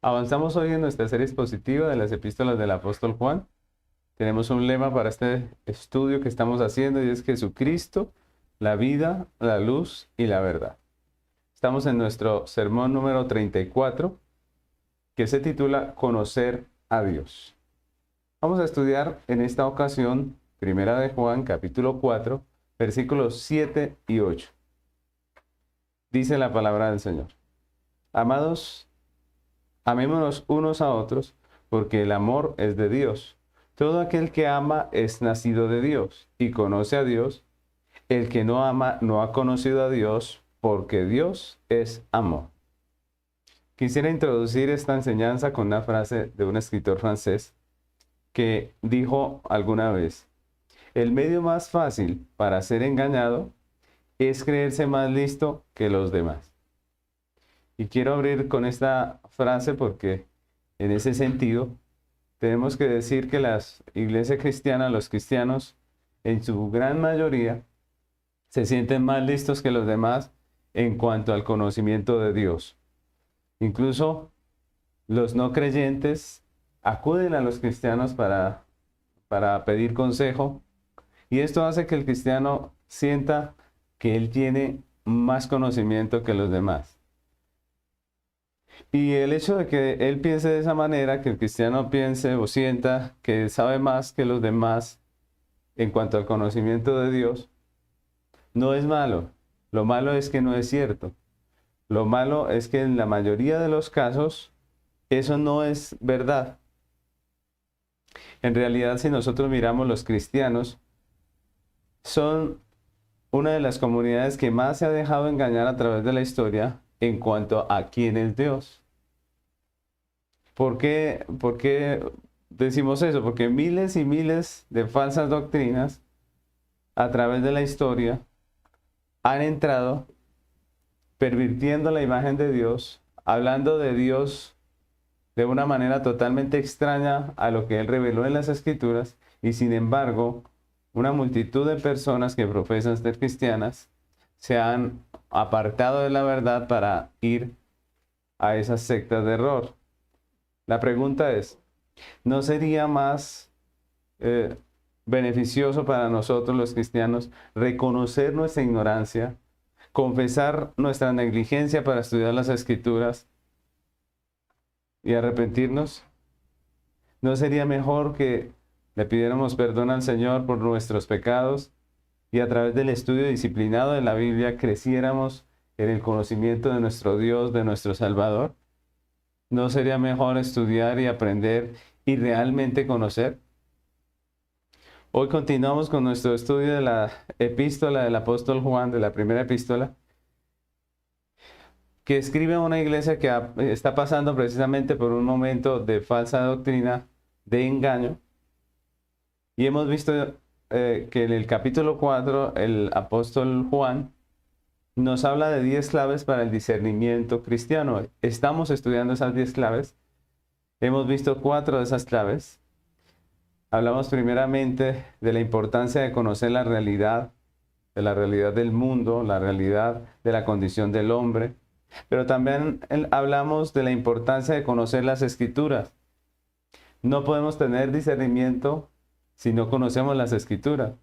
Avanzamos hoy en nuestra serie expositiva de las epístolas del apóstol Juan. Tenemos un lema para este estudio que estamos haciendo y es Jesucristo, la vida, la luz y la verdad. Estamos en nuestro sermón número 34, que se titula Conocer a Dios. Vamos a estudiar en esta ocasión Primera de Juan, capítulo 4, versículos 7 y 8. Dice la palabra del Señor: Amados, amémonos unos a otros, porque el amor es de Dios. Todo aquel que ama es nacido de Dios y conoce a Dios. El que no ama no ha conocido a Dios, porque Dios es amor. Quisiera introducir esta enseñanza con una frase de un escritor francés que dijo alguna vez: el medio más fácil para ser engañado es creerse más listo que los demás. Y quiero abrir con esta frase porque en ese sentido tenemos que decir que las iglesias cristianas, los cristianos, en su gran mayoría, se sienten más listos que los demás en cuanto al conocimiento de Dios. Incluso los no creyentes acuden a los cristianos para pedir consejo, y esto hace que el cristiano sienta que él tiene más conocimiento que los demás. Y el hecho de que él piense de esa manera, que el cristiano piense o sienta que sabe más que los demás en cuanto al conocimiento de Dios, no es malo. Lo malo es que no es cierto. Lo malo es que en la mayoría de los casos eso no es verdad. En realidad, si nosotros miramos, los cristianos son una de las comunidades que más se ha dejado engañar a través de la historia en cuanto a quién es Dios. ¿Por qué decimos eso? Porque miles y miles de falsas doctrinas a través de la historia han entrado pervirtiendo la imagen de Dios, hablando de Dios de una manera totalmente extraña a lo que Él reveló en las Escrituras, y sin embargo, una multitud de personas que profesan ser cristianas se han apartado de la verdad para ir a esas sectas de error. La pregunta es: ¿no sería más beneficioso para nosotros los cristianos reconocer nuestra ignorancia, confesar nuestra negligencia para estudiar las Escrituras y arrepentirnos? ¿No sería mejor que le pidiéramos perdón al Señor por nuestros pecados y a través del estudio disciplinado de la Biblia creciéramos en el conocimiento de nuestro Dios, de nuestro Salvador? ¿No sería mejor estudiar y aprender y realmente conocer? Hoy continuamos con nuestro estudio de la epístola del apóstol Juan, de la primera epístola, que escribe a una iglesia que está pasando precisamente por un momento de falsa doctrina, de engaño. Y hemos visto que en el capítulo 4 el apóstol Juan nos habla de 10 claves para el discernimiento cristiano. Estamos estudiando esas 10 claves. Hemos visto 4 de esas claves. Hablamos primeramente de la importancia de conocer la realidad del mundo, la realidad de la condición del hombre. Pero también hablamos de la importancia de conocer las Escrituras. No podemos tener discernimiento si no conocemos las Escrituras.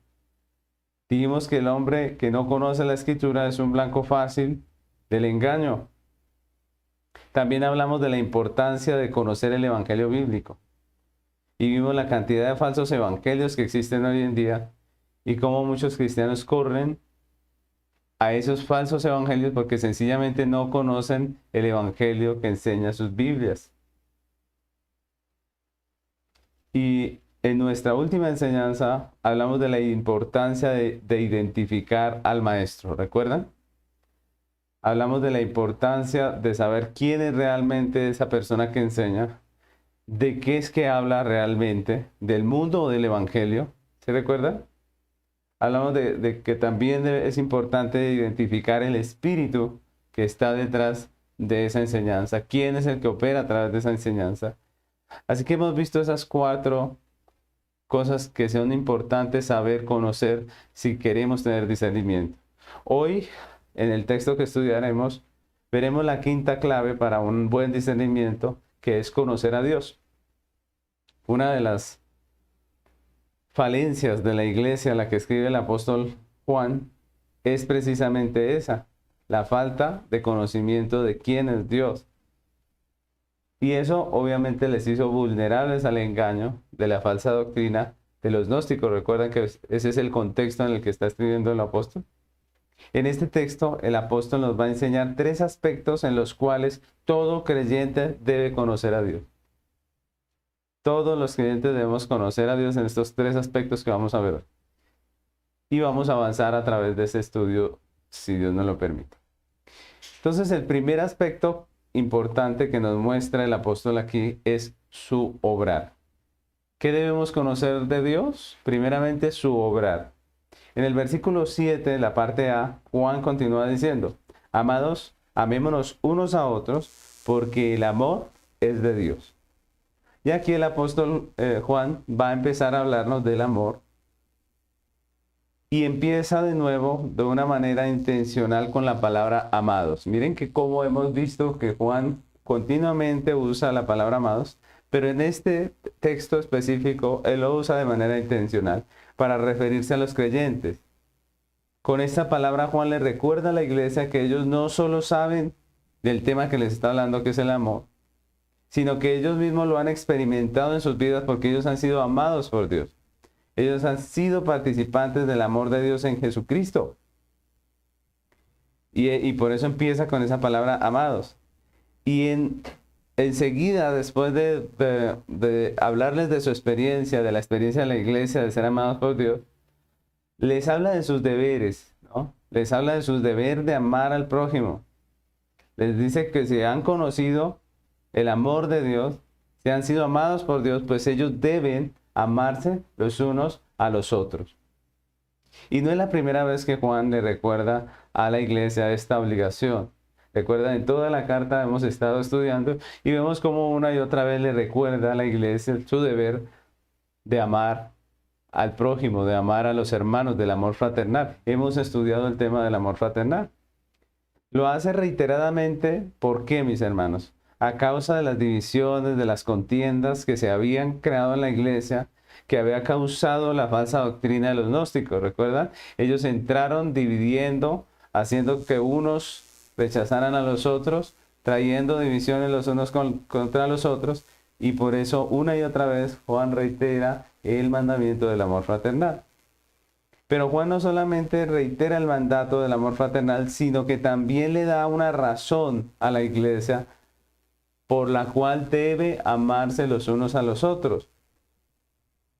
Dijimos que el hombre que no conoce la Escritura es un blanco fácil del engaño. También hablamos de la importancia de conocer el Evangelio bíblico. Y vimos la cantidad de falsos evangelios que existen hoy en día y cómo muchos cristianos corren a esos falsos evangelios porque sencillamente no conocen el Evangelio que enseña sus Biblias. Y en nuestra última enseñanza hablamos de la importancia de identificar al maestro. ¿Recuerdan? Hablamos de la importancia de saber quién es realmente esa persona que enseña, de qué es que habla realmente, del mundo o del evangelio. ¿Se recuerdan? Hablamos de que también es importante identificar el espíritu que está detrás de esa enseñanza. ¿Quién es el que opera a través de esa enseñanza? Así que hemos visto esas 4 cosas que son importantes saber, conocer, si queremos tener discernimiento. Hoy, en el texto que estudiaremos, veremos la 5ª clave para un buen discernimiento, que es conocer a Dios. Una de las falencias de la iglesia a la que escribe el apóstol Juan es precisamente esa, la falta de conocimiento de quién es Dios. Y eso obviamente les hizo vulnerables al engaño de la falsa doctrina de los gnósticos. Recuerdan que ese es el contexto en el que está escribiendo el apóstol. En este texto, el apóstol nos va a enseñar 3 aspectos en los cuales todo creyente debe conocer a Dios. Todos los creyentes debemos conocer a Dios en estos 3 aspectos que vamos a ver hoy. Y vamos a avanzar a través de ese estudio, si Dios nos lo permite. Entonces, el primer aspecto importante que nos muestra el apóstol aquí es su obrar. ¿Qué debemos conocer de Dios? Primeramente, su obrar. En el versículo 7, la parte A, Juan continúa diciendo: amados, amémonos unos a otros, porque el amor es de Dios. Y aquí el apóstol Juan va a empezar a hablarnos del amor. Y empieza de nuevo de una manera intencional con la palabra amados. Miren que como hemos visto que Juan continuamente usa la palabra amados, pero en este texto específico él lo usa de manera intencional para referirse a los creyentes. Con esta palabra Juan le recuerda a la iglesia que ellos no solo saben del tema que les está hablando, que es el amor, sino que ellos mismos lo han experimentado en sus vidas porque ellos han sido amados por Dios. Ellos han sido participantes del amor de Dios en Jesucristo. Y por eso empieza con esa palabra amados. Y enseguida, después de hablarles de su experiencia, de la experiencia de la iglesia, de ser amados por Dios, les habla de sus deberes, ¿no? Les habla de sus deberes de amar al prójimo. Les dice que si han conocido el amor de Dios, si han sido amados por Dios, pues ellos deben amarse los unos a los otros. Y no es la primera vez que Juan le recuerda a la iglesia esta obligación. Recuerda, en toda la carta hemos estado estudiando y vemos cómo una y otra vez le recuerda a la iglesia su deber de amar al prójimo, de amar a los hermanos, del amor fraternal. Hemos estudiado el tema del amor fraternal. Lo hace reiteradamente. ¿Por qué, mis hermanos? A causa de las divisiones, de las contiendas que se habían creado en la iglesia, que había causado la falsa doctrina de los gnósticos. ¿Recuerdan? Ellos entraron dividiendo, haciendo que unos rechazaran a los otros, trayendo divisiones los unos contra los otros, y por eso una y otra vez Juan reitera el mandamiento del amor fraternal. Pero Juan no solamente reitera el mandato del amor fraternal, sino que también le da una razón a la iglesia por la cual debe amarse los unos a los otros.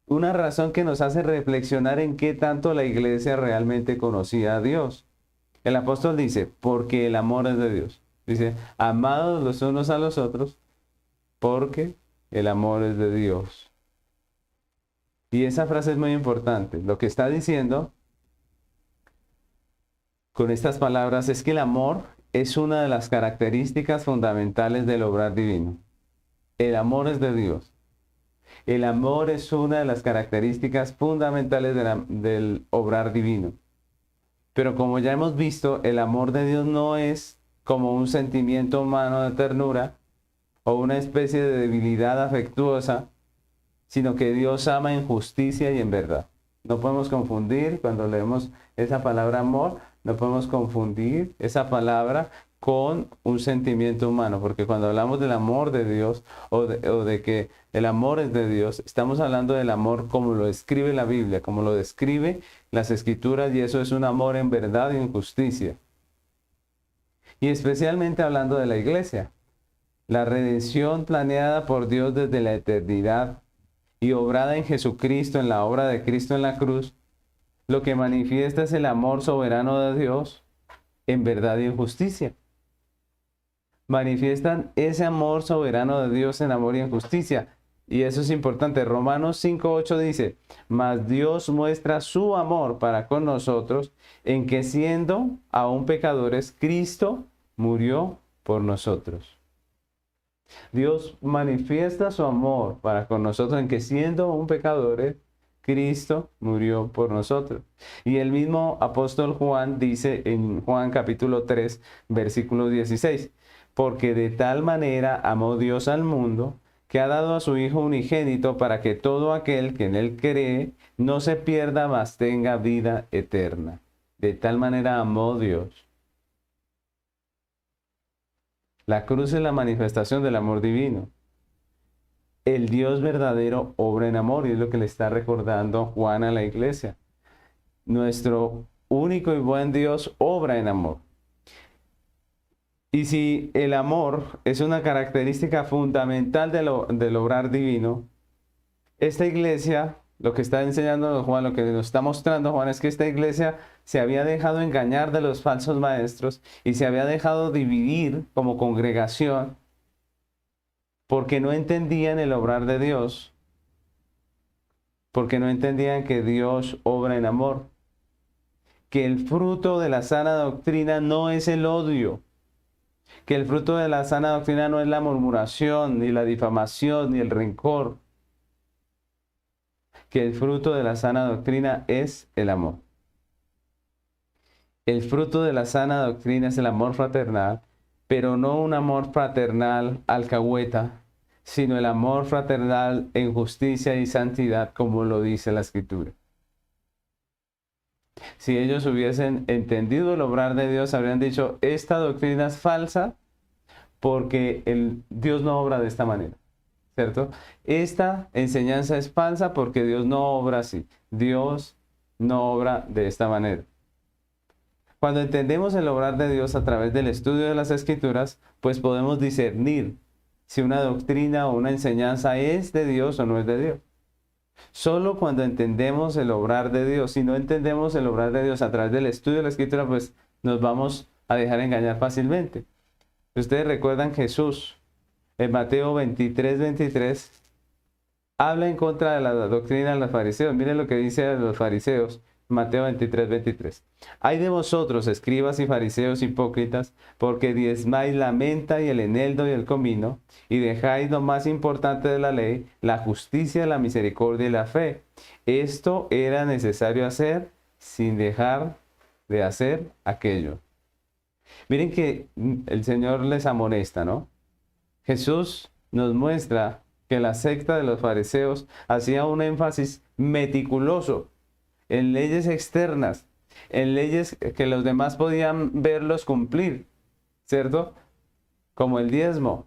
Una razón que nos hace reflexionar en qué tanto la iglesia realmente conocía a Dios. El apóstol dice, porque el amor es de Dios. Dice, amados los unos a los otros, porque el amor es de Dios. Y esa frase es muy importante. Lo que está diciendo con estas palabras es que el amor es una de las características fundamentales del obrar divino. El amor es de Dios. El amor es una de las características fundamentales del obrar divino. Pero como ya hemos visto, el amor de Dios no es como un sentimiento humano de ternura o una especie de debilidad afectuosa, sino que Dios ama en justicia y en verdad. No podemos confundir, cuando leemos esa palabra amor, no podemos confundir esa palabra con un sentimiento humano, porque cuando hablamos del amor de Dios o de que el amor es de Dios, estamos hablando del amor como lo describe la Biblia, como lo describe las Escrituras, y eso es un amor en verdad y en justicia. Y especialmente hablando de la iglesia, la redención planeada por Dios desde la eternidad y obrada en Jesucristo, en la obra de Cristo en la cruz, lo que manifiesta es el amor soberano de Dios en verdad y en justicia. Manifiestan ese amor soberano de Dios en amor y en justicia. Y eso es importante. Romanos 5:8 dice, mas Dios muestra su amor para con nosotros en que siendo aún pecadores, Cristo murió por nosotros. Dios manifiesta su amor para con nosotros en que siendo aún pecadores, Cristo murió por nosotros. Y el mismo apóstol Juan dice en Juan capítulo 3, versículo 16, porque de tal manera amó Dios al mundo, que ha dado a su Hijo unigénito para que todo aquel que en él cree no se pierda, mas tenga vida eterna. De tal manera amó Dios. La cruz es la manifestación del amor divino. El Dios verdadero obra en amor, y es lo que le está recordando Juan a la iglesia. Nuestro único y buen Dios obra en amor. Y si el amor es una característica fundamental del obrar divino, esta iglesia, lo que está enseñando Juan, lo que nos está mostrando Juan, es que esta iglesia se había dejado engañar de los falsos maestros y se había dejado dividir como congregación porque no entendían el obrar de Dios, porque no entendían que Dios obra en amor, que el fruto de la sana doctrina no es el odio, que el fruto de la sana doctrina no es la murmuración, ni la difamación, ni el rencor, que el fruto de la sana doctrina es el amor. El fruto de la sana doctrina es el amor fraternal, pero no un amor fraternal alcahueta, sino el amor fraternal en justicia y santidad, como lo dice la Escritura. Si ellos hubiesen entendido el obrar de Dios, habrían dicho, esta doctrina es falsa porque Dios no obra de esta manera, ¿cierto? Esta enseñanza es falsa porque Dios no obra así. Dios no obra de esta manera. Cuando entendemos el obrar de Dios a través del estudio de las Escrituras, pues podemos discernir si una doctrina o una enseñanza es de Dios o no es de Dios. Solo cuando entendemos el obrar de Dios, si no entendemos el obrar de Dios a través del estudio de la Escritura, pues nos vamos a dejar engañar fácilmente. Ustedes recuerdan Jesús en Mateo 23, habla en contra de la doctrina de los fariseos. Miren lo que dice a los fariseos, Mateo 23. Hay de vosotros, escribas y fariseos hipócritas, porque diezmáis la menta y el eneldo y el comino, y dejáis lo más importante de la ley, la justicia, la misericordia y la fe. Esto era necesario hacer sin dejar de hacer aquello. Miren que el Señor les amonesta, ¿no? Jesús nos muestra que la secta de los fariseos hacía un énfasis meticuloso en leyes externas, en leyes que los demás podían verlos cumplir, ¿cierto? Como el diezmo.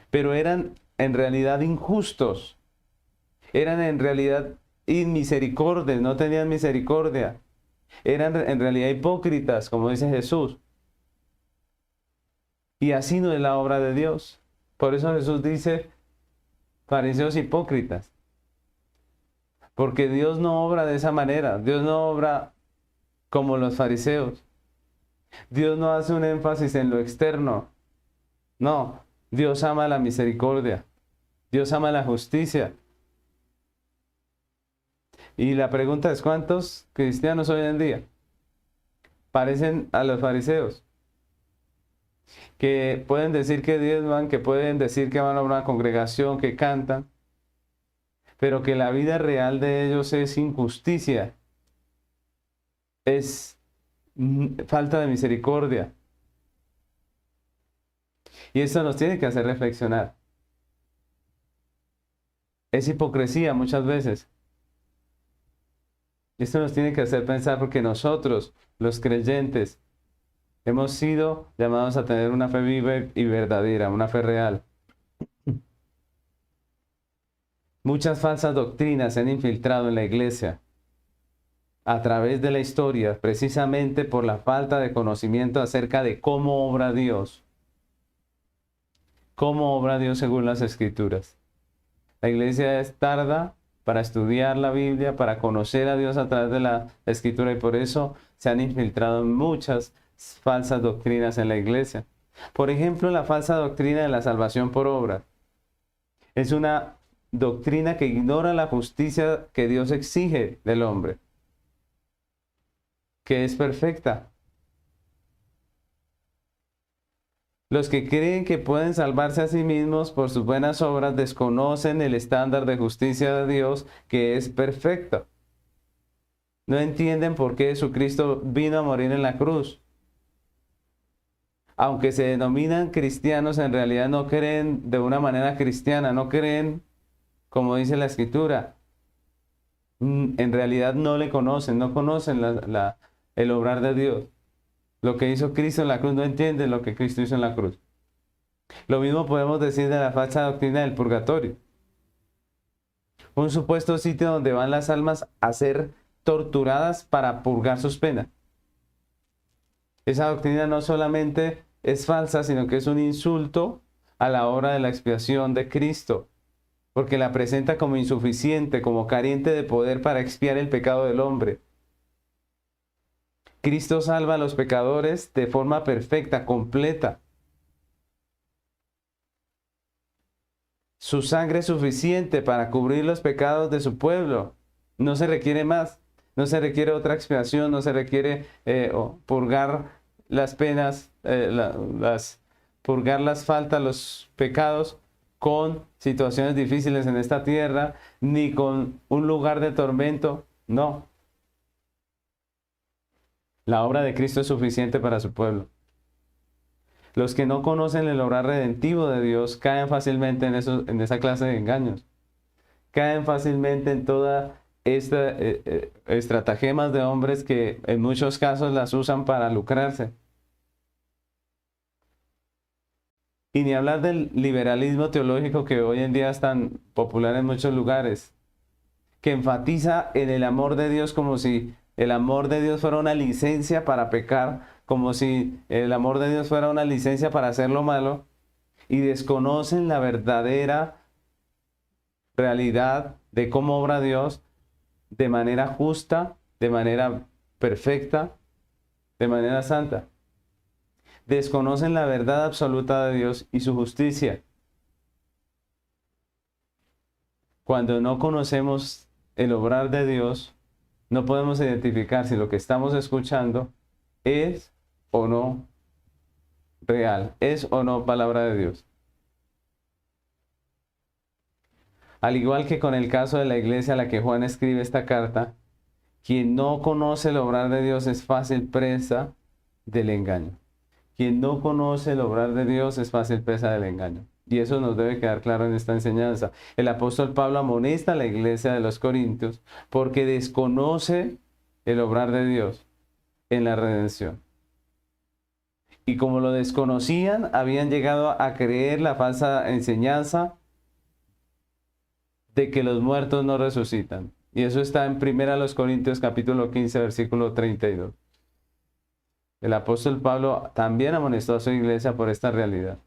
Pero eran en realidad injustos, eran en realidad inmisericordios, no tenían misericordia, eran en realidad hipócritas, como dice Jesús. Y así no es la obra de Dios. Por eso Jesús dice, fariseos hipócritas. Porque Dios no obra de esa manera. Dios no obra como los fariseos. Dios no hace un énfasis en lo externo. No, Dios ama la misericordia. Dios ama la justicia. Y la pregunta es, ¿cuántos cristianos hoy en día parecen a los fariseos? Que pueden decir que diezman, que pueden decir que van a una congregación, que cantan, pero que la vida real de ellos es injusticia, es falta de misericordia. Y eso nos tiene que hacer reflexionar. Es hipocresía muchas veces. Esto nos tiene que hacer pensar porque nosotros, los creyentes, hemos sido llamados a tener una fe viva y verdadera, una fe real. Muchas falsas doctrinas se han infiltrado en la iglesia a través de la historia, precisamente por la falta de conocimiento acerca de cómo obra Dios. Cómo obra Dios según las Escrituras. La iglesia es tarda para estudiar la Biblia, para conocer a Dios a través de la Escritura, y por eso se han infiltrado muchas falsas doctrinas en la iglesia. Por ejemplo, la falsa doctrina de la salvación por obra. Es una doctrina que ignora la justicia que Dios exige del hombre, que es perfecta. Los que creen que pueden salvarse a sí mismos por sus buenas obras desconocen el estándar de justicia de Dios, que es perfecto. No entienden por qué Jesucristo vino a morir en la cruz. aunque se denominan cristianos, en realidad no creen de una manera cristiana, no creen como dice la Escritura. En realidad no le conocen, no conocen el obrar de Dios. Lo que hizo Cristo en la cruz, no entienden lo que Cristo hizo en la cruz. Lo mismo podemos decir de la falsa doctrina del purgatorio. Un supuesto sitio donde van las almas a ser torturadas para purgar sus penas. Esa doctrina no solamente es falsa, sino que es un insulto a la obra de la expiación de Cristo, porque la presenta como insuficiente, como carente de poder para expiar el pecado del hombre. Cristo salva a los pecadores de forma perfecta, completa. Su sangre es suficiente para cubrir los pecados de su pueblo. No se requiere más. No se requiere otra expiación, no se requiere purgar las penas, purgar las faltas, los pecados con situaciones difíciles en esta tierra, ni con un lugar de tormento. No. La obra de Cristo es suficiente para su pueblo. Los que no conocen el obrar redentivo de Dios caen fácilmente en esa clase de engaños. Caen fácilmente en toda esta estratagemas de hombres que en muchos casos las usan para lucrarse. Y ni hablar del liberalismo teológico que hoy en día es tan popular en muchos lugares, que enfatiza en el amor de Dios como si el amor de Dios fuera una licencia para pecar, como si el amor de Dios fuera una licencia para hacer lo malo, y desconocen la verdadera realidad de cómo obra Dios de manera justa, de manera perfecta, de manera santa. Desconocen la verdad absoluta de Dios y su justicia. Cuando no conocemos el obrar de Dios, no podemos identificar si lo que estamos escuchando es o no real, es o no palabra de Dios. Al igual que con el caso de la iglesia a la que Juan escribe esta carta, quien no conoce el obrar de Dios es fácil presa del engaño. Quien no conoce el obrar de Dios es fácil presa del engaño. Y eso nos debe quedar claro en esta enseñanza. El apóstol Pablo amonesta a la iglesia de los Corintios porque desconoce el obrar de Dios en la redención. Y como lo desconocían, habían llegado a creer la falsa enseñanza de que los muertos no resucitan. Y eso está en 1 Corintios capítulo 15, versículo 32. El apóstol Pablo también amonestó a su iglesia por esta realidad.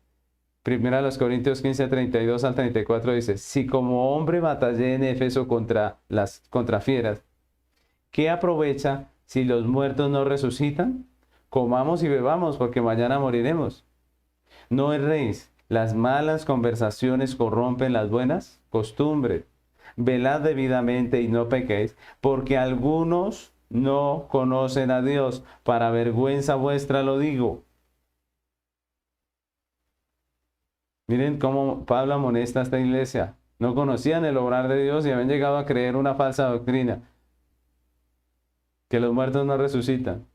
1 Corintios 15, 32 al 34 dice: si como hombre batallé en Éfeso contra fieras, ¿qué aprovecha si los muertos no resucitan? Comamos y bebamos, porque mañana moriremos. No erréis, las malas conversaciones corrompen las buenas costumbres. Velad debidamente y no pequéis, porque algunos no conocen a Dios. Para vergüenza vuestra lo digo. Miren cómo Pablo amonesta a esta iglesia. No conocían el obrar de Dios y habían llegado a creer una falsa doctrina, que los muertos no resucitan.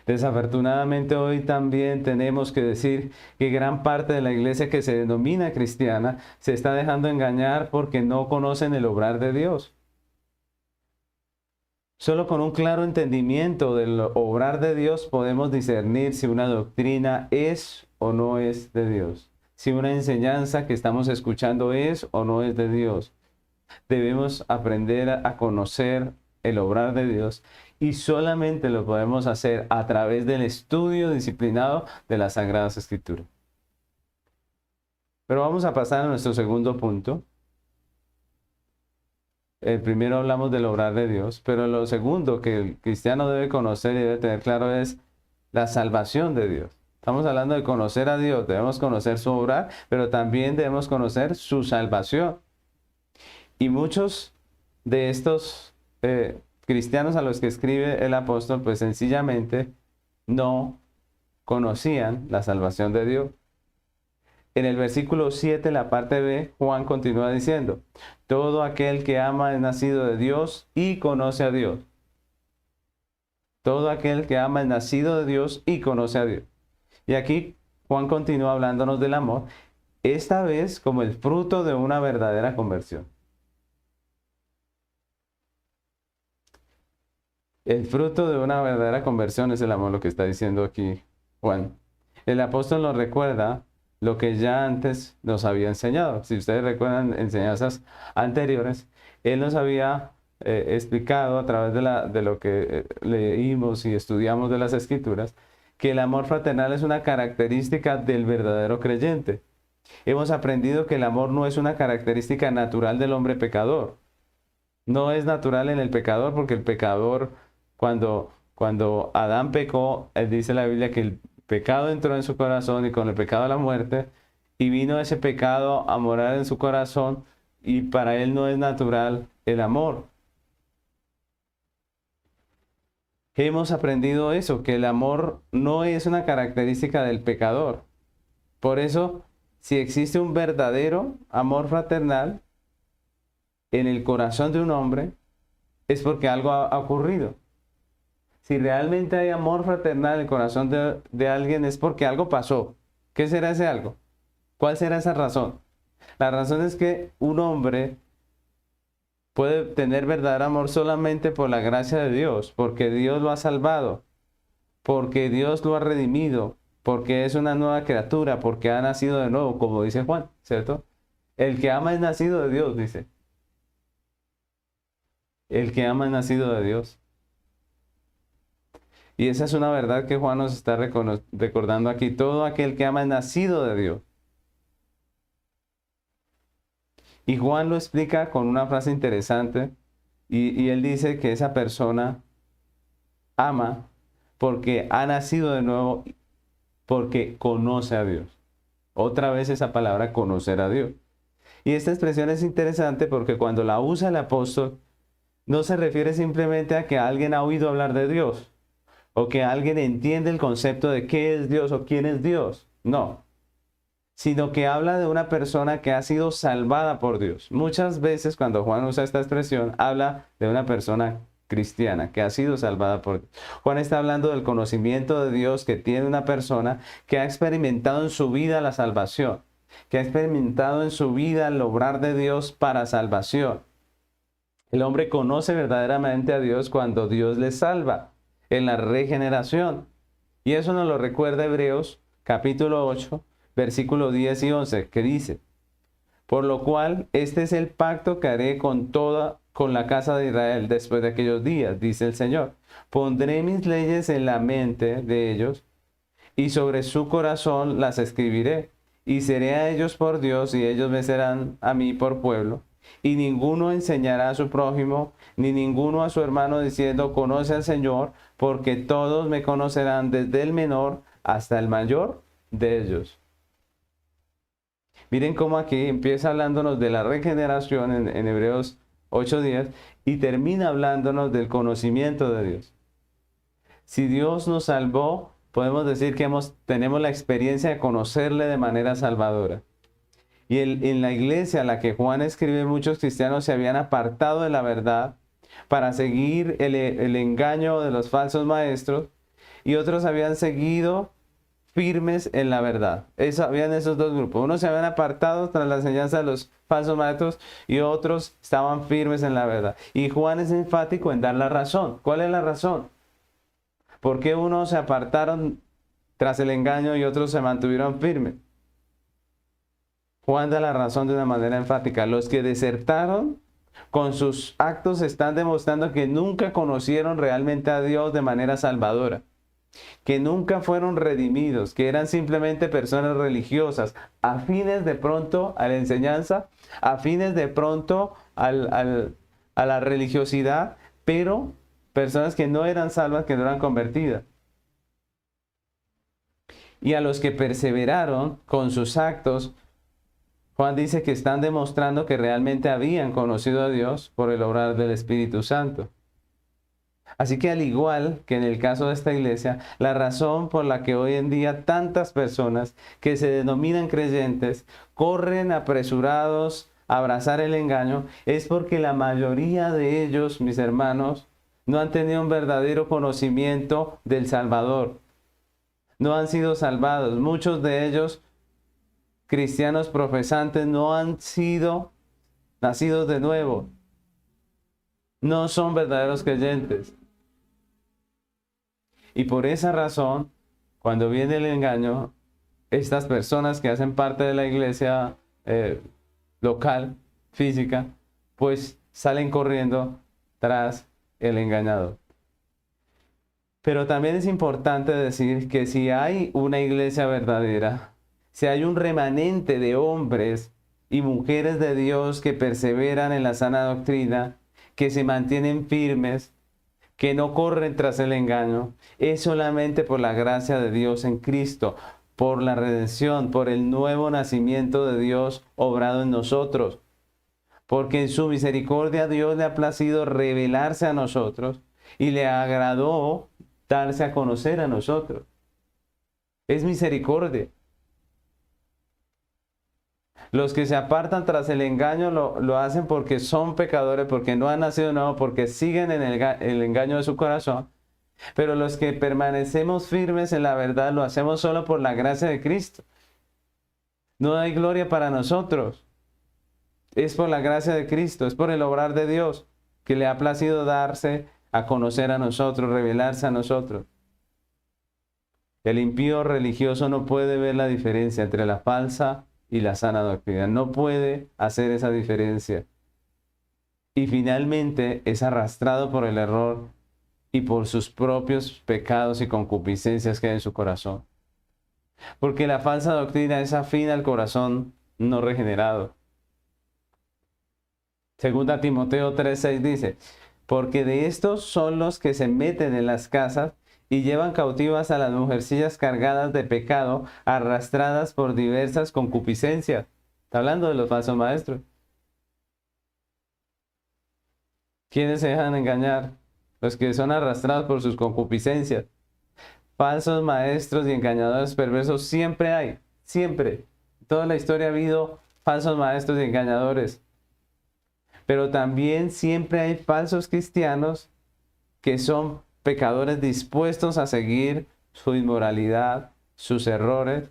Desafortunadamente hoy también tenemos que decir que gran parte de la iglesia que se denomina cristiana se está dejando engañar porque no conocen el obrar de Dios. Solo con un claro entendimiento del obrar de Dios podemos discernir si una doctrina es o no es de Dios. Si una enseñanza que estamos escuchando es o no es de Dios. Debemos aprender a conocer el obrar de Dios y solamente lo podemos hacer a través del estudio disciplinado de las Sagradas Escrituras. Pero vamos a pasar a nuestro segundo punto. El primero hablamos del obrar de Dios, pero lo segundo que el cristiano debe conocer y debe tener claro es la salvación de Dios. Estamos hablando de conocer a Dios, debemos conocer su obrar, pero también debemos conocer su salvación. Y muchos de estos cristianos a los que escribe el apóstol, pues sencillamente no conocían la salvación de Dios. En el versículo 7, la parte B, Juan continúa diciendo: todo aquel que ama es nacido de Dios y conoce a Dios. Todo aquel que ama es nacido de Dios y conoce a Dios. Y aquí Juan continúa hablándonos del amor, esta vez como el fruto de una verdadera conversión. El fruto de una verdadera conversión es el amor, lo que está diciendo aquí Juan. El apóstol nos recuerda lo que ya antes nos había enseñado. Si ustedes recuerdan enseñanzas anteriores, él nos había explicado a través de lo que leímos y estudiamos de las Escrituras, que el amor fraternal es una característica del verdadero creyente. Hemos aprendido que el amor no es una característica natural del hombre pecador. No es natural en el pecador porque el pecador, cuando Adán pecó, dice la Biblia que el pecado entró en su corazón y con el pecado la muerte, y vino ese pecado a morar en su corazón y para él no es natural el amor. Hemos aprendido eso, que el amor no es una característica del pecador. Por eso, si existe un verdadero amor fraternal en el corazón de un hombre, es porque algo ha ocurrido. Si realmente hay amor fraternal en el corazón de alguien, es porque algo pasó. ¿Qué será ese algo? ¿Cuál será esa razón? La razón es que un hombre puede tener verdadero amor solamente por la gracia de Dios, porque Dios lo ha salvado, porque Dios lo ha redimido, porque es una nueva criatura, porque ha nacido de nuevo, como dice Juan, ¿cierto? El que ama es nacido de Dios, dice. El que ama es nacido de Dios. Y esa es una verdad que Juan nos está recordando aquí. Todo aquel que ama es nacido de Dios. Y Juan lo explica con una frase interesante. Y él dice que esa persona ama porque ha nacido de nuevo, porque conoce a Dios. Otra vez esa palabra, conocer a Dios. Y esta expresión es interesante porque cuando la usa el apóstol, no se refiere simplemente a que alguien ha oído hablar de Dios, o que alguien entiende el concepto de qué es Dios o quién es Dios. No, sino que habla de una persona que ha sido salvada por Dios. Muchas veces cuando Juan usa esta expresión, habla de una persona cristiana que ha sido salvada por Dios. Juan está hablando del conocimiento de Dios que tiene una persona que ha experimentado en su vida la salvación, que ha experimentado en su vida el obrar de Dios para salvación. El hombre conoce verdaderamente a Dios cuando Dios le salva en la regeneración. Y eso nos lo recuerda Hebreos capítulo 8, versículos 10 y 11, que dice: por lo cual este es el pacto que haré con la casa de Israel después de aquellos días, dice el Señor. Pondré mis leyes en la mente de ellos y sobre su corazón las escribiré. Y seré a ellos por Dios y ellos me serán a mí por pueblo. Y ninguno enseñará a su prójimo, ni ninguno a su hermano diciendo, conoce al Señor, porque todos me conocerán desde el menor hasta el mayor de ellos. Miren cómo aquí empieza hablándonos de la regeneración en Hebreos 8:10 y termina hablándonos del conocimiento de Dios. Si Dios nos salvó, podemos decir que tenemos la experiencia de conocerle de manera salvadora. Y en la iglesia a la que Juan escribe, muchos cristianos se habían apartado de la verdad para seguir el engaño de los falsos maestros, y otros habían seguido firmes en la verdad. Habían esos dos grupos. Unos se habían apartado tras la enseñanza de los falsos maestros y otros estaban firmes en la verdad. Y Juan es enfático en dar la razón. ¿Cuál es la razón? ¿Por qué unos se apartaron tras el engaño y otros se mantuvieron firmes? Juan da la razón de una manera enfática. Los que desertaron con sus actos están demostrando que nunca conocieron realmente a Dios de manera salvadora, que nunca fueron redimidos, que eran simplemente personas religiosas, afines de pronto a la enseñanza, afines de pronto a la religiosidad, pero personas que no eran salvas, que no eran convertidas. Y a los que perseveraron con sus actos, Juan dice que están demostrando que realmente habían conocido a Dios por el obrar del Espíritu Santo. Así que al igual que en el caso de esta iglesia, la razón por la que hoy en día tantas personas que se denominan creyentes corren apresurados a abrazar el engaño es porque la mayoría de ellos, mis hermanos, no han tenido un verdadero conocimiento del Salvador. no han sido salvados. Muchos de ellos, cristianos profesantes, no han sido nacidos de nuevo. No son verdaderos creyentes. Y por esa razón, cuando viene el engaño, estas personas que hacen parte de la iglesia local, física, pues salen corriendo tras el engañador. Pero también es importante decir que si hay una iglesia verdadera, si hay un remanente de hombres y mujeres de Dios que perseveran en la sana doctrina, que se mantienen firmes, que no corren tras el engaño, es solamente por la gracia de Dios en Cristo, por la redención, por el nuevo nacimiento de Dios obrado en nosotros. Porque en su misericordia Dios le ha placido revelarse a nosotros y le agradó darse a conocer a nosotros. Es misericordia. Los que se apartan tras el engaño lo hacen porque son pecadores, porque no han nacido de nuevo, porque siguen en el engaño de su corazón. Pero los que permanecemos firmes en la verdad lo hacemos solo por la gracia de Cristo. No hay gloria para nosotros. Es por la gracia de Cristo, es por el obrar de Dios que le ha placido darse a conocer a nosotros, revelarse a nosotros. El impío religioso no puede ver la diferencia entre la falsa y la sana doctrina. No puede hacer esa diferencia. Y finalmente es arrastrado por el error y por sus propios pecados y concupiscencias que hay en su corazón. Porque la falsa doctrina es afín al corazón no regenerado. Segunda Timoteo 3:6 dice, porque de estos son los que se meten en las casas y llevan cautivas a las mujercillas cargadas de pecado, arrastradas por diversas concupiscencias. Está hablando de los falsos maestros. ¿Quiénes se dejan engañar? Los que son arrastrados por sus concupiscencias. Falsos maestros y engañadores perversos siempre hay, siempre. En toda la historia ha habido falsos maestros y engañadores. Pero también siempre hay falsos cristianos que son pecadores dispuestos a seguir su inmoralidad, sus errores,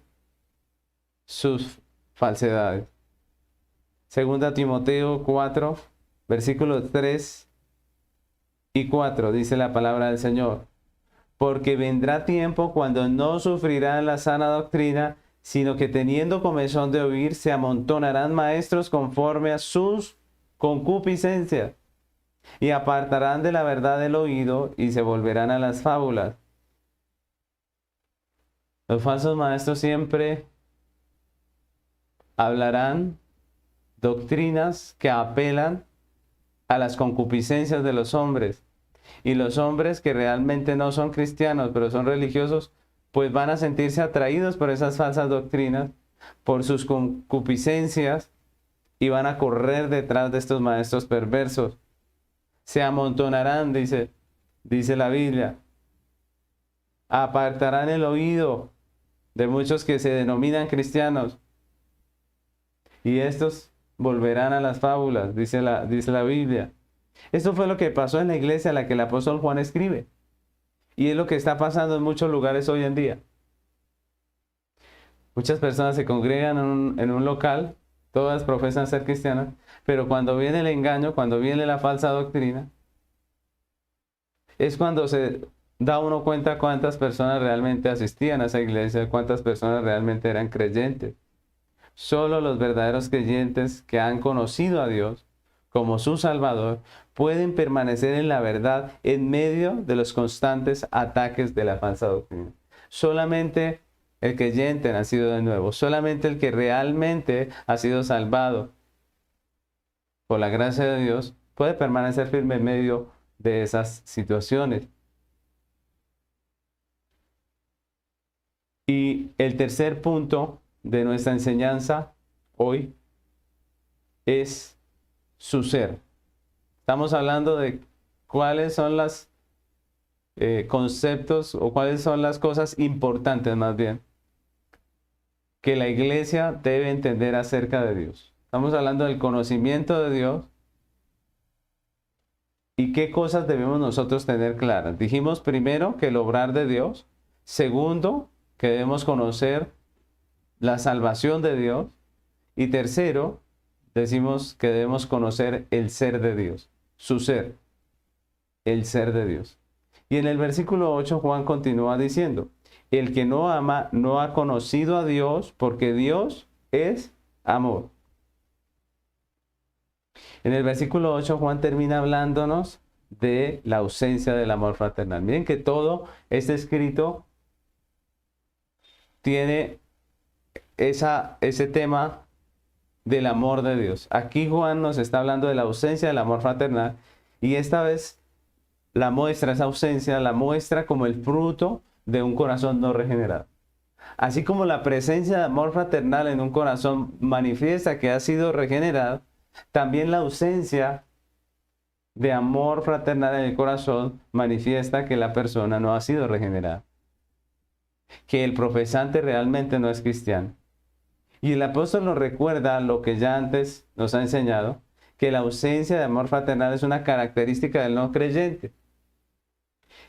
sus falsedades. Segunda Timoteo 4, versículos 3 y 4, dice la palabra del Señor. Porque vendrá tiempo cuando no sufrirán la sana doctrina, sino que teniendo comezón de oír, se amontonarán maestros conforme a sus concupiscencias, y apartarán de la verdad el oído, y se volverán a las fábulas. Los falsos maestros siempre hablarán doctrinas que apelan a las concupiscencias de los hombres. Y los hombres que realmente no son cristianos, pero son religiosos, pues van a sentirse atraídos por esas falsas doctrinas, por sus concupiscencias, y van a correr detrás de estos maestros perversos. Se amontonarán, dice la Biblia. Apartarán el oído de muchos que se denominan cristianos. Y estos volverán a las fábulas, dice la Biblia. Esto fue lo que pasó en la iglesia a la que el apóstol Juan escribe. Y es lo que está pasando en muchos lugares hoy en día. Muchas personas se congregan en un local, todas profesan ser cristianas, pero cuando viene el engaño, cuando viene la falsa doctrina, es cuando se da uno cuenta cuántas personas realmente asistían a esa iglesia, cuántas personas realmente eran creyentes. Solo los verdaderos creyentes que han conocido a Dios como su Salvador pueden permanecer en la verdad en medio de los constantes ataques de la falsa doctrina. Solamente el creyente nacido de nuevo, solamente el que realmente ha sido salvado por la gracia de Dios puede permanecer firme en medio de esas situaciones. Y el tercer punto de nuestra enseñanza hoy es su ser. Estamos hablando de cuáles son los conceptos o cuáles son las cosas importantes más bien que la iglesia debe entender acerca de Dios. Estamos hablando del conocimiento de Dios y qué cosas debemos nosotros tener claras. Dijimos primero que el obrar de Dios. Segundo, que debemos conocer la salvación de Dios. Y tercero, decimos que debemos conocer el ser de Dios, su ser, el ser de Dios. Y en el versículo 8 Juan continúa diciendo, el que no ama no ha conocido a Dios porque Dios es amor. En el versículo 8 Juan termina hablándonos de la ausencia del amor fraternal. Miren que todo este escrito tiene ese tema del amor de Dios. Aquí Juan nos está hablando de la ausencia del amor fraternal y esta vez la muestra, esa ausencia, la muestra como el fruto de un corazón no regenerado. Así como la presencia de amor fraternal en un corazón manifiesta que ha sido regenerado, también la ausencia de amor fraternal en el corazón manifiesta que la persona no ha sido regenerada, que el profesante realmente no es cristiano. Y el apóstol nos recuerda lo que ya antes nos ha enseñado, que la ausencia de amor fraternal es una característica del no creyente.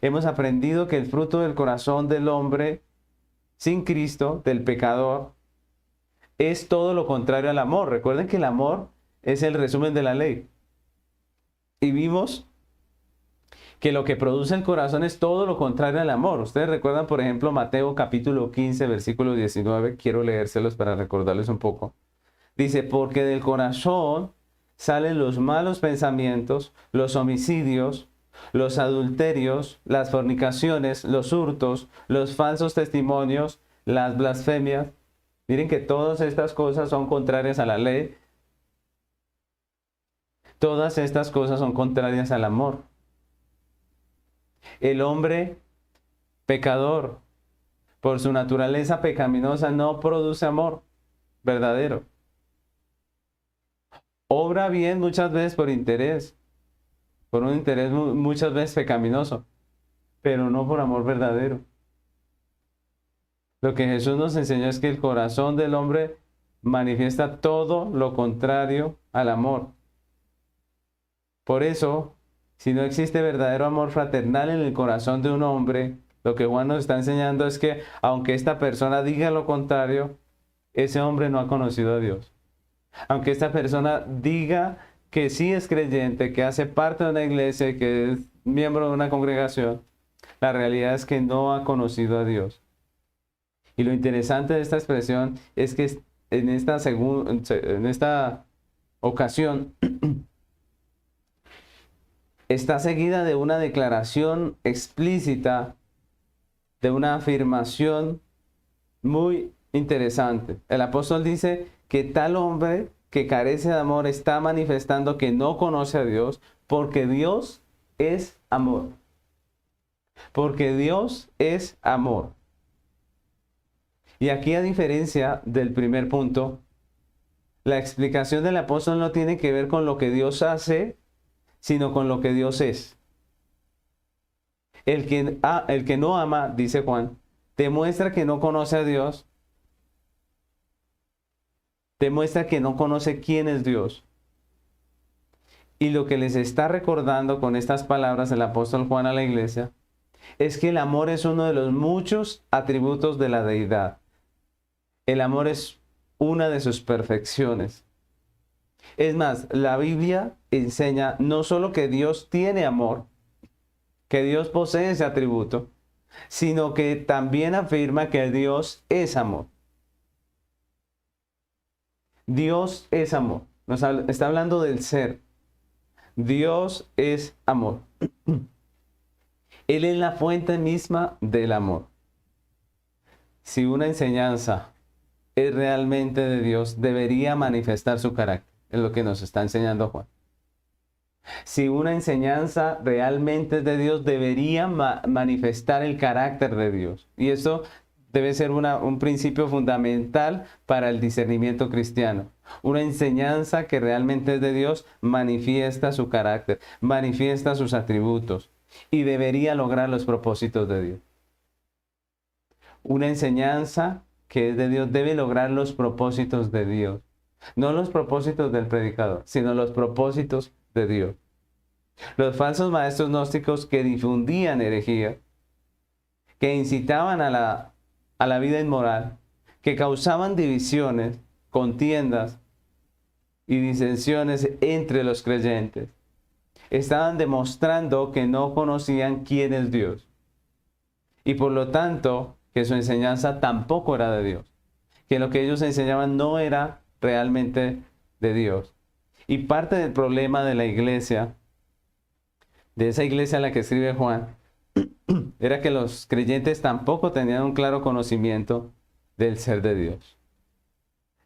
Hemos aprendido que el fruto del corazón del hombre sin Cristo, del pecador, es todo lo contrario al amor. Recuerden que el amor es el resumen de la ley. Y vimos que lo que produce el corazón es todo lo contrario al amor. Ustedes recuerdan, por ejemplo, Mateo capítulo 15, versículo 19. Quiero leérselos para recordarles un poco. Dice, porque del corazón salen los malos pensamientos, los homicidios, los adulterios, las fornicaciones, los hurtos, los falsos testimonios, las blasfemias. Miren que todas estas cosas son contrarias a la ley. Todas estas cosas son contrarias al amor. El hombre pecador, por su naturaleza pecaminosa, no produce amor verdadero. Obra bien muchas veces por interés, por un interés muchas veces pecaminoso, pero no por amor verdadero. Lo que Jesús nos enseñó es que el corazón del hombre manifiesta todo lo contrario al amor. Por eso, si no existe verdadero amor fraternal en el corazón de un hombre, lo que Juan nos está enseñando es que aunque esta persona diga lo contrario, ese hombre no ha conocido a Dios. Aunque esta persona diga que sí es creyente, que hace parte de una iglesia, que es miembro de una congregación, la realidad es que no ha conocido a Dios. Y lo interesante de esta expresión es que en esta ocasión está seguida de una declaración explícita, de una afirmación muy interesante. El apóstol dice que tal hombre que carece de amor está manifestando que no conoce a Dios, porque Dios es amor. Porque Dios es amor. Y aquí, a diferencia del primer punto, la explicación del apóstol no tiene que ver con lo que Dios hace, sino con lo que Dios es. El que no ama, dice Juan, demuestra que no conoce a Dios, demuestra que no conoce quién es Dios. Y lo que les está recordando con estas palabras el apóstol Juan a la iglesia es que el amor es uno de los muchos atributos de la deidad. El amor es una de sus perfecciones. Es más, la Biblia enseña no solo que Dios tiene amor, que Dios posee ese atributo, sino que también afirma que Dios es amor. Dios es amor. Nos está hablando del ser. Dios es amor. Él es la fuente misma del amor. Si una enseñanza es realmente de Dios, debería manifestar su carácter. Es lo que nos está enseñando Juan. Si una enseñanza realmente es de Dios, debería manifestar el carácter de Dios. Y eso debe ser un principio fundamental para el discernimiento cristiano. Una enseñanza que realmente es de Dios manifiesta su carácter, manifiesta sus atributos y debería lograr los propósitos de Dios. Una enseñanza que es de Dios debe lograr los propósitos de Dios. No los propósitos del predicador, sino los propósitos de Dios. Los falsos maestros gnósticos que difundían herejía, que incitaban a a la vida inmoral, que causaban divisiones, contiendas y disensiones entre los creyentes, estaban demostrando que no conocían quién es Dios. Y por lo tanto, que su enseñanza tampoco era de Dios. Que lo que ellos enseñaban no era realmente de Dios. Y parte del problema de la iglesia, de esa iglesia a la que escribe Juan, era que los creyentes tampoco tenían un claro conocimiento del ser de Dios.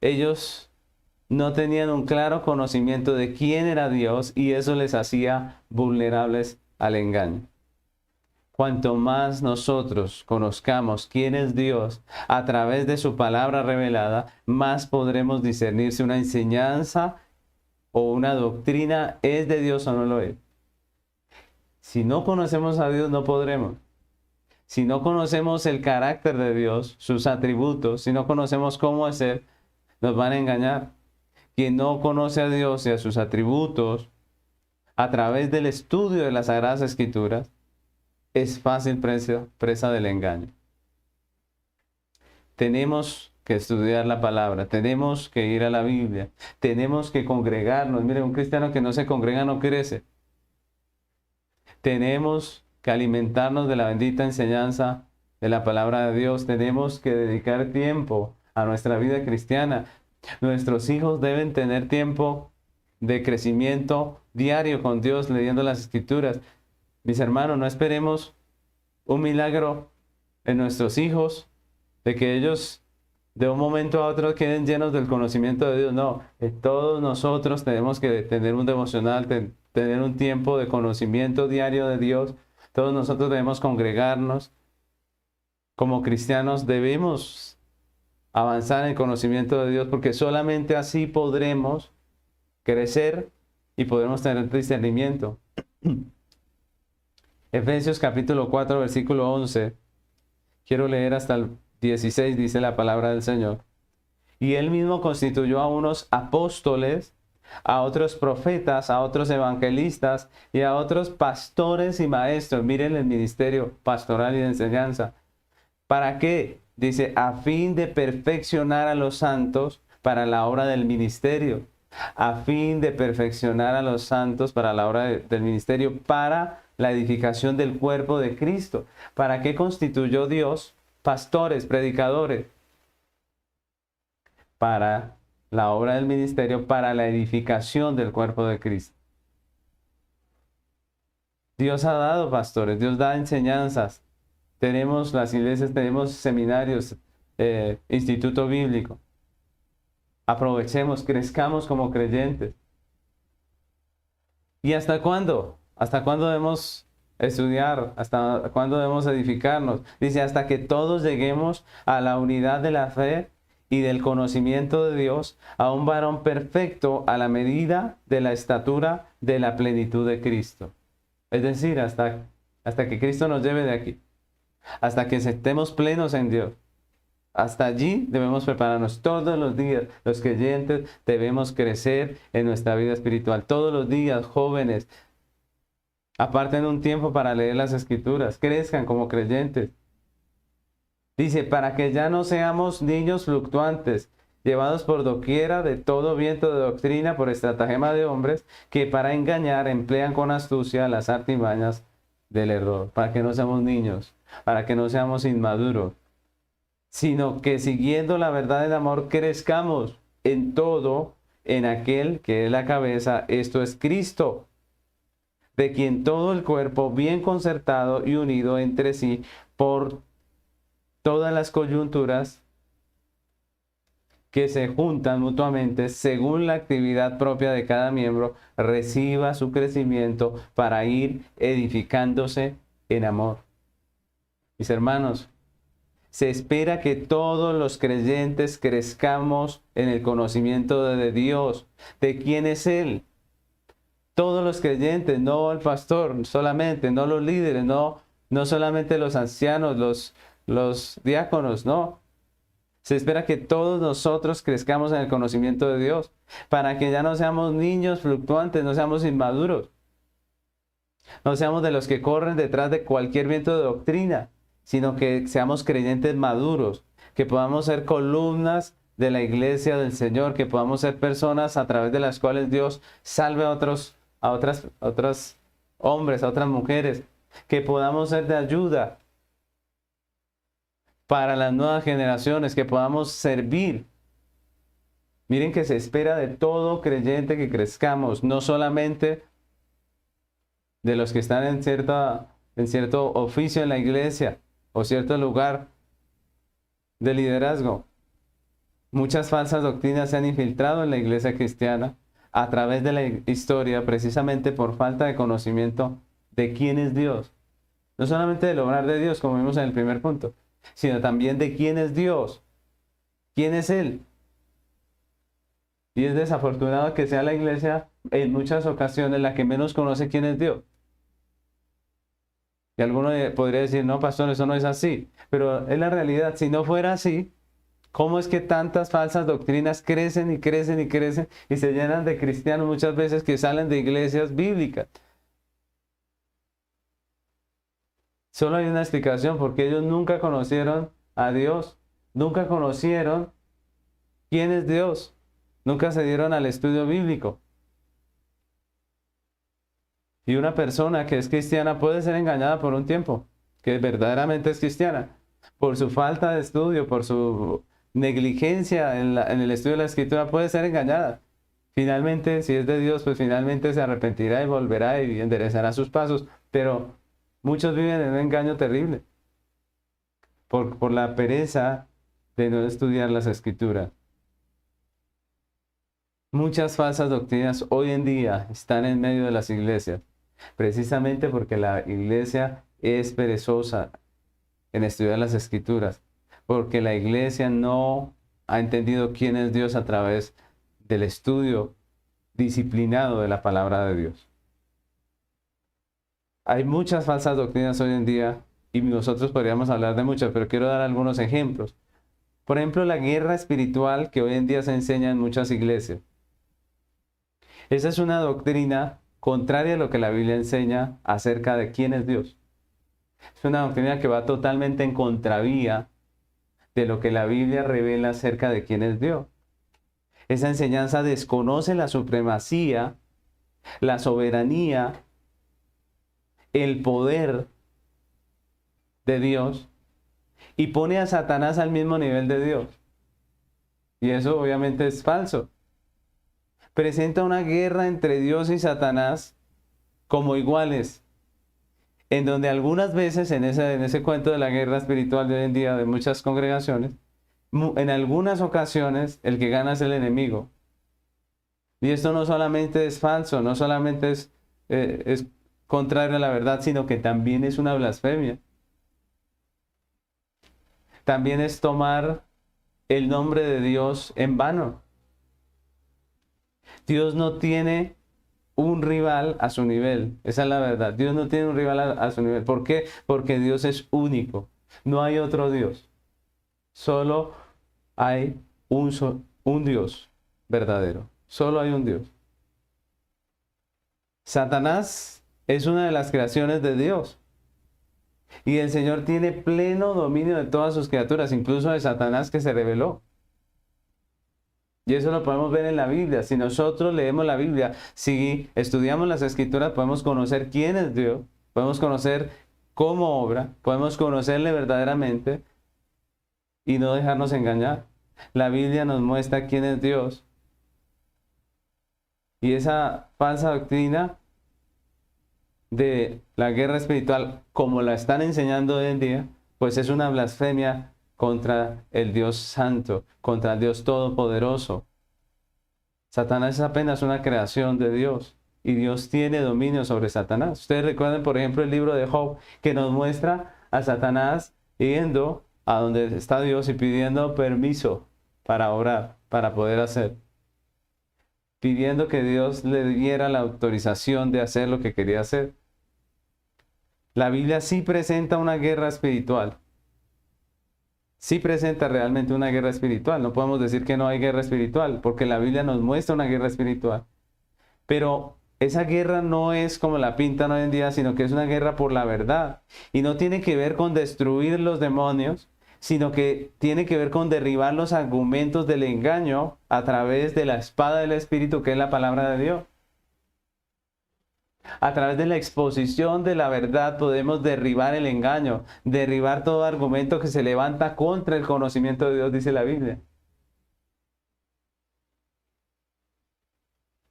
Ellos no tenían un claro conocimiento de quién era Dios y eso les hacía vulnerables al engaño. Cuanto más nosotros conozcamos quién es Dios a través de su palabra revelada, más podremos discernir si una enseñanza o una doctrina es de Dios o no lo es. Si no conocemos a Dios, no podremos. Si no conocemos el carácter de Dios, sus atributos, si no conocemos cómo hacer, nos van a engañar. Quien no conoce a Dios y a sus atributos a través del estudio de las Sagradas Escrituras, es fácil presa del engaño. Tenemos que estudiar la palabra, tenemos que ir a la Biblia, tenemos que congregarnos. Mire, un cristiano que no se congrega no crece. Tenemos que alimentarnos de la bendita enseñanza de la palabra de Dios. Tenemos que dedicar tiempo a nuestra vida cristiana. Nuestros hijos deben tener tiempo de crecimiento diario con Dios, leyendo las Escrituras. Mis hermanos, no esperemos un milagro en nuestros hijos, de que ellos de un momento a otro queden llenos del conocimiento de Dios. No, todos nosotros tenemos que tener un devocional, tener un tiempo de conocimiento diario de Dios. Todos nosotros debemos congregarnos. Como cristianos debemos avanzar en el conocimiento de Dios, porque solamente así podremos crecer y podremos tener discernimiento. Efesios capítulo 4, versículo 11. Quiero leer hasta el 16, dice la palabra del Señor. Y Él mismo constituyó a unos apóstoles, a otros profetas, a otros evangelistas y a otros pastores y maestros. Miren el ministerio pastoral y de enseñanza. ¿Para qué? Dice, a fin de perfeccionar a los santos para la obra del ministerio. A fin de perfeccionar a los santos para la obra del ministerio, para la edificación del cuerpo de Cristo. ¿Para qué constituyó Dios pastores, predicadores? Para la obra del ministerio, para la edificación del cuerpo de Cristo. Dios ha dado pastores, Dios da enseñanzas. Tenemos las iglesias, tenemos seminarios, instituto bíblico. Aprovechemos, crezcamos como creyentes. ¿Y hasta cuándo? ¿Hasta cuándo debemos estudiar? ¿Hasta cuándo debemos edificarnos? Dice, hasta que todos lleguemos a la unidad de la fe y del conocimiento de Dios, a un varón perfecto a la medida de la estatura de la plenitud de Cristo. Es decir, hasta que Cristo nos lleve de aquí. Hasta que estemos plenos en Dios. Hasta allí debemos prepararnos todos los días. Los creyentes debemos crecer en nuestra vida espiritual. Todos los días, jóvenes, aparten un tiempo para leer las Escrituras. Crezcan como creyentes. Dice, para que ya no seamos niños fluctuantes, llevados por doquiera de todo viento de doctrina por estratagema de hombres, que para engañar emplean con astucia las artimañas del error. Para que no seamos niños, para que no seamos inmaduros, sino que siguiendo la verdad del amor crezcamos en todo, en aquel que es la cabeza, esto es Cristo, de quien todo el cuerpo bien concertado y unido entre sí por todas las coyunturas que se juntan mutuamente según la actividad propia de cada miembro, reciba su crecimiento para ir edificándose en amor. Mis hermanos, se espera que todos los creyentes crezcamos en el conocimiento de Dios, de quién es Él. Todos los creyentes, no el pastor solamente, no los líderes, no solamente los ancianos, los diáconos, no. Se espera que todos nosotros crezcamos en el conocimiento de Dios, para que ya no seamos niños fluctuantes, no seamos inmaduros. No seamos de los que corren detrás de cualquier viento de doctrina, sino que seamos creyentes maduros, que podamos ser columnas de la iglesia del Señor, que podamos ser personas a través de las cuales Dios salve a otros hombres, a otras mujeres, que podamos ser de ayuda para las nuevas generaciones, que podamos servir. Miren que se espera de todo creyente que crezcamos, no solamente de los que están en cierto oficio en la iglesia o cierto lugar de liderazgo. Muchas falsas doctrinas se han infiltrado en la iglesia cristiana a través de la historia, precisamente por falta de conocimiento de quién es Dios. No solamente del obrar de Dios, como vimos en el primer punto, sino también de quién es Dios, quién es Él. Y es desafortunado que sea la iglesia en muchas ocasiones la que menos conoce quién es Dios. Y alguno podría decir, no, pastor, eso no es así. Pero es la realidad. Si no fuera así, ¿cómo es que tantas falsas doctrinas crecen y crecen y crecen y se llenan de cristianos muchas veces que salen de iglesias bíblicas? Solo hay una explicación, porque ellos nunca conocieron a Dios, nunca conocieron quién es Dios, nunca se dieron al estudio bíblico. Y una persona que es cristiana puede ser engañada por un tiempo, que verdaderamente es cristiana, por su falta de estudio, por su negligencia en el estudio de la Escritura, puede ser engañada. Finalmente, si es de Dios, pues finalmente se arrepentirá y volverá y enderezará sus pasos. Pero muchos viven en un engaño terrible por la pereza de no estudiar las Escrituras. Muchas falsas doctrinas hoy en día están en medio de las iglesias, precisamente porque la iglesia es perezosa en estudiar las Escrituras, porque la iglesia no ha entendido quién es Dios a través del estudio disciplinado de la palabra de Dios. Hay muchas falsas doctrinas hoy en día y nosotros podríamos hablar de muchas, pero quiero dar algunos ejemplos. Por ejemplo, la guerra espiritual que hoy en día se enseña en muchas iglesias. Esa es una doctrina contraria a lo que la Biblia enseña acerca de quién es Dios. Es una doctrina que va totalmente en contravía de lo que la Biblia revela acerca de quién es Dios. Esa enseñanza desconoce la supremacía, la soberanía, el poder de Dios y pone a Satanás al mismo nivel de Dios. Y eso obviamente es falso. Presenta una guerra entre Dios y Satanás como iguales, en donde algunas veces en ese cuento de la guerra espiritual de hoy en día de muchas congregaciones, en algunas ocasiones el que gana es el enemigo. Y esto no solamente es falso, no solamente es contrario a la verdad, sino que también es una blasfemia. También es tomar el nombre de Dios en vano. Dios no tiene un rival a su nivel. Esa es la verdad. Dios no tiene un rival a su nivel. ¿Por qué? Porque Dios es único. No hay otro Dios. Solo hay un Dios verdadero. Solo hay un Dios. Satanás es una de las creaciones de Dios. Y el Señor tiene pleno dominio de todas sus criaturas, incluso de Satanás que se rebeló. Y eso lo podemos ver en la Biblia. Si nosotros leemos la Biblia, si estudiamos las Escrituras, podemos conocer quién es Dios, podemos conocer cómo obra, podemos conocerle verdaderamente y no dejarnos engañar. La Biblia nos muestra quién es Dios. Y esa falsa doctrina de la guerra espiritual, como la están enseñando hoy en día, pues es una blasfemia contra el Dios Santo, contra el Dios Todopoderoso. Satanás es apenas una creación de Dios y Dios tiene dominio sobre Satanás. Ustedes recuerden, por ejemplo, el libro de Job, que nos muestra a Satanás yendo a donde está Dios y pidiendo permiso para orar, para poder hacer. Pidiendo que Dios le diera la autorización de hacer lo que quería hacer. La Biblia sí presenta una guerra espiritual. Sí presenta realmente una guerra espiritual. No podemos decir que no hay guerra espiritual, porque la Biblia nos muestra una guerra espiritual. Pero esa guerra no es como la pintan hoy en día, sino que es una guerra por la verdad. Y no tiene que ver con destruir los demonios, sino que tiene que ver con derribar los argumentos del engaño a través de la espada del Espíritu, que es la palabra de Dios. A través de la exposición de la verdad podemos derribar el engaño, derribar todo argumento que se levanta contra el conocimiento de Dios, dice la Biblia.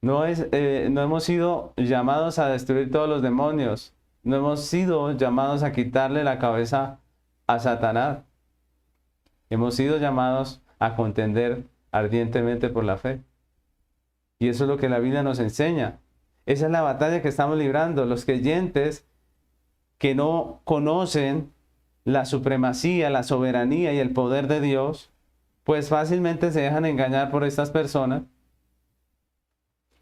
No hemos sido llamados a destruir todos los demonios. No hemos sido llamados a quitarle la cabeza a Satanás. Hemos sido llamados a contender ardientemente por la fe. Y eso es lo que la Biblia nos enseña. Esa es la batalla que estamos librando. Los creyentes que no conocen la supremacía, la soberanía y el poder de Dios, pues fácilmente se dejan engañar por estas personas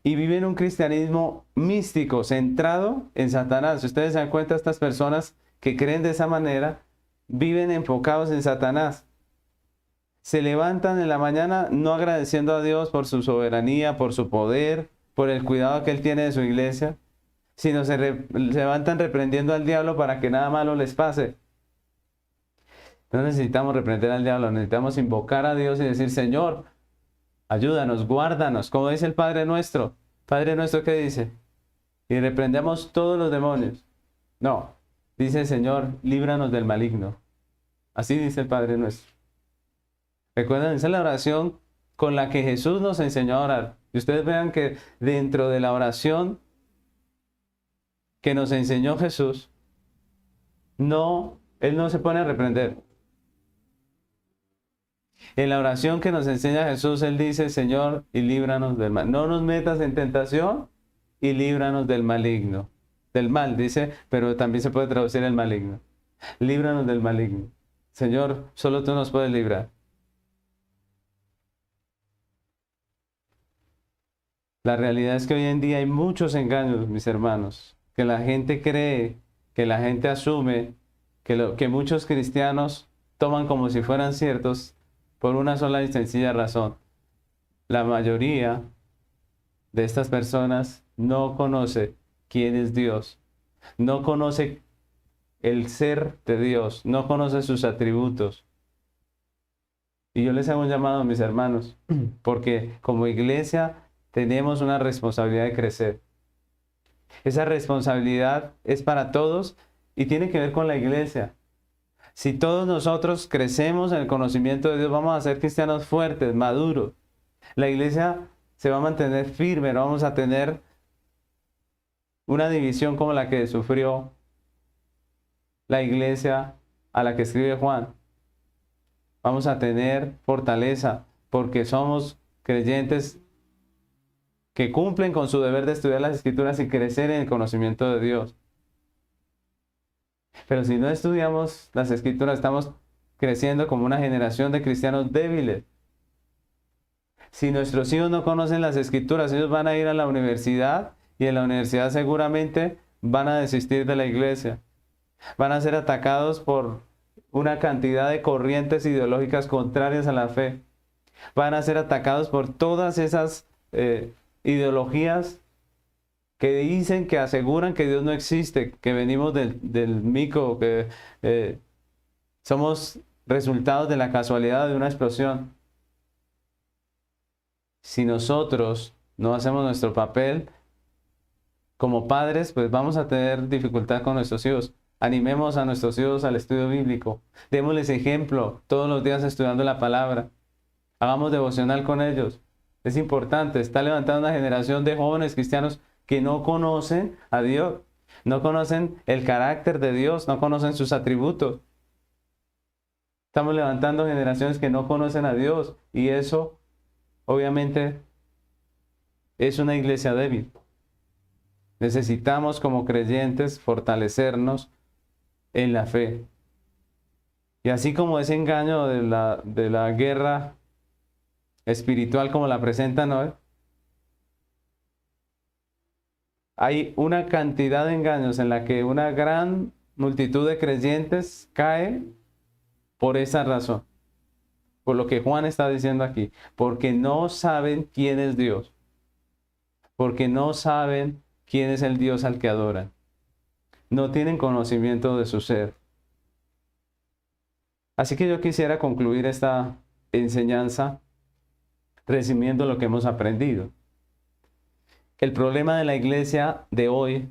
y viven un cristianismo místico, centrado en Satanás. Si ustedes se dan cuenta, estas personas que creen de esa manera, viven enfocados en Satanás. Se levantan en la mañana no agradeciendo a Dios por su soberanía, por su poder, por el cuidado que Él tiene de su iglesia, sino se levantan reprendiendo al diablo para que nada malo les pase. No necesitamos reprender al diablo, necesitamos invocar a Dios y decir, Señor, ayúdanos, guárdanos, como dice el Padre Nuestro. Padre Nuestro, ¿qué dice? Y reprendemos todos los demonios. No, dice Señor, líbranos del maligno. Así dice el Padre Nuestro. Recuerden, esa es la oración con la que Jesús nos enseñó a orar. Y ustedes vean que dentro de la oración que nos enseñó Jesús, Él no se pone a reprender. En la oración que nos enseña Jesús, Él dice, Señor, y líbranos del mal. No nos metas en tentación y líbranos del maligno. Del mal, dice, pero también se puede traducir el maligno. Líbranos del maligno. Señor, solo tú nos puedes librar. La realidad es que hoy en día hay muchos engaños, mis hermanos, que la gente cree, que la gente asume, que muchos cristianos toman como si fueran ciertos por una sola y sencilla razón. La mayoría de estas personas no conoce quién es Dios, no conoce el ser de Dios, no conoce sus atributos. Y yo les hago un llamado, mis hermanos, porque como iglesia tenemos una responsabilidad de crecer. Esa responsabilidad es para todos y tiene que ver con la iglesia. Si todos nosotros crecemos en el conocimiento de Dios, vamos a ser cristianos fuertes, maduros. La iglesia se va a mantener firme, no vamos a tener una división como la que sufrió la iglesia a la que escribe Juan. Vamos a tener fortaleza porque somos creyentes que cumplen con su deber de estudiar las Escrituras y crecer en el conocimiento de Dios. Pero si no estudiamos las Escrituras, estamos creciendo como una generación de cristianos débiles. Si nuestros hijos no conocen las Escrituras, ellos van a ir a la universidad y en la universidad seguramente van a desistir de la iglesia. Van a ser atacados por una cantidad de corrientes ideológicas contrarias a la fe. Van a ser atacados por todas esas ideologías que dicen, que aseguran que Dios no existe, que venimos del mico, que somos resultados de la casualidad de una explosión. Si nosotros no hacemos nuestro papel como padres, pues vamos a tener dificultad con nuestros hijos. Animemos a nuestros hijos al estudio bíblico. Démosles ejemplo todos los días estudiando la palabra. Hagamos devocional con ellos. Es importante. Está levantando una generación de jóvenes cristianos que no conocen a Dios. No conocen el carácter de Dios. No conocen sus atributos. Estamos levantando generaciones que no conocen a Dios. Y eso, obviamente, es una iglesia débil. Necesitamos como creyentes fortalecernos en la fe. Y así como ese engaño de la guerra espiritual como la presentan hoy, hay una cantidad de engaños en la que una gran multitud de creyentes cae por esa razón. Por lo que Juan está diciendo aquí. Porque no saben quién es Dios. Porque no saben quién es el Dios al que adoran. No tienen conocimiento de su ser. Así que yo quisiera concluir esta enseñanza resumiendo lo que hemos aprendido. El problema de la iglesia de hoy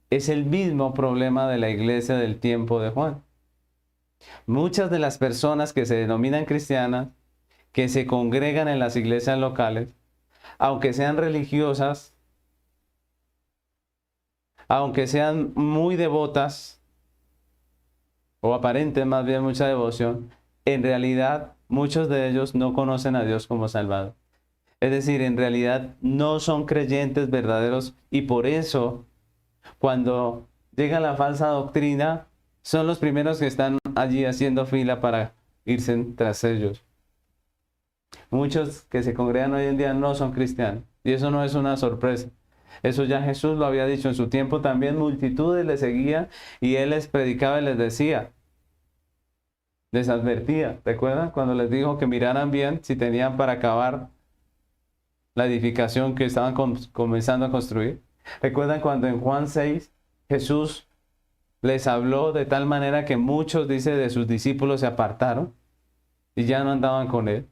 es el mismo problema de la iglesia del tiempo de Juan. Muchas de las personas que se denominan cristianas, que se congregan en las iglesias locales, aunque sean religiosas, aunque sean muy devotas, o aparenten más bien mucha devoción, en realidad muchos de ellos no conocen a Dios como Salvador. Es decir, en realidad no son creyentes verdaderos y por eso cuando llega la falsa doctrina son los primeros que están allí haciendo fila para irse tras ellos. Muchos que se congregan hoy en día no son cristianos y eso no es una sorpresa. Eso ya Jesús lo había dicho en su tiempo, también multitudes le seguían y él les predicaba y les decía, les advertía. ¿Recuerdan cuando les dijo que miraran bien si tenían para acabar la edificación que estaban comenzando a construir? ¿Recuerdan cuando en Juan 6 Jesús les habló de tal manera que muchos, dice, de sus discípulos se apartaron y ya no andaban con él?